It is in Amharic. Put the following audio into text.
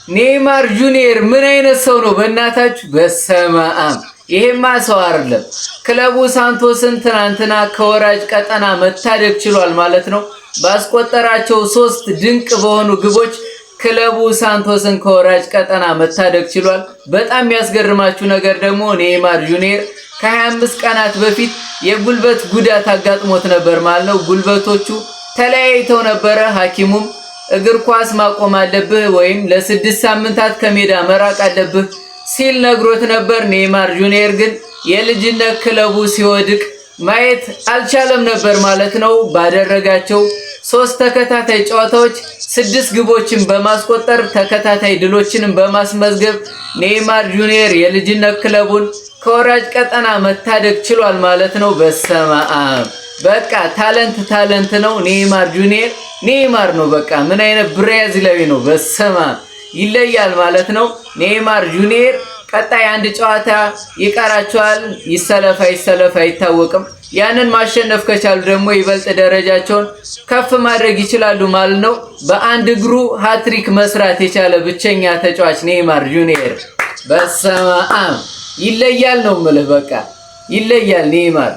ኔይማር ጁኒየር ምን አይነት ሰው ነው በእናታችሁ? በሰማም ይሄማ ሰው አይደለም። ክለቡ ሳንቶስን ትናንትና ከወራጅ ቀጠና መታደግ ችሏል ማለት ነው። ባስቆጠራቸው 3 ድንቅ በሆኑ ግቦች ክለቡ ሳንቶስን ከወራጅ ቀጠና መታደግ ችሏል። በጣም የሚያስገርማችሁ ነገር ደግሞ ኔይማር ጁኒየር ከ25 ቀናት በፊት የጉልበት ጉዳት አጋጥሞት ነበር ማለት ነው። ጉልበቶቹ ተለያይተው ነበረ። ሐኪሙም እግር ኳስ ማቆም አለብህ ወይም ለ6 ሳምንታት ከሜዳ መራቅ አለብህ ሲል ነግሮት ነበር። ኔይማር ጁኒየር ግን የልጅነት ክለቡ ሲወድቅ ማየት አልቻለም ነበር ማለት ነው። ባደረጋቸው 3 ተከታታይ ጨዋታዎች 6 ግቦችን በማስቆጠር ተከታታይ ድሎችንም በማስመዝገብ ኔይማር ጁኒየር የልጅነት ክለቡን ከወራጅ ቀጠና መታደግ ችሏል ማለት ነው። በሰማም በቃ ታለንት ነው ኔይማር ጁኒየር። ኔይማር ነው በቃ ምን አይነት ብራዚላዊ ነው። በሰማም ይለያል ማለት ነው። ኔይማር ጁኒየር ቀጣይ አንድ ጨዋታ ይቀራቸዋል። ይሰለፍ አይታወቅም። ያንን ማሸነፍ ከቻሉ ደግሞ ይበልጥ ደረጃቸውን ከፍ ማድረግ ይችላሉ ማለት ነው። በአንድ እግሩ ሃትሪክ መስራት የቻለ ብቸኛ ተጫዋች ኔይማር ጁኒየር። በሰማም ይለያል ነው የምልህ። በቃ ይለያል ኔይማር።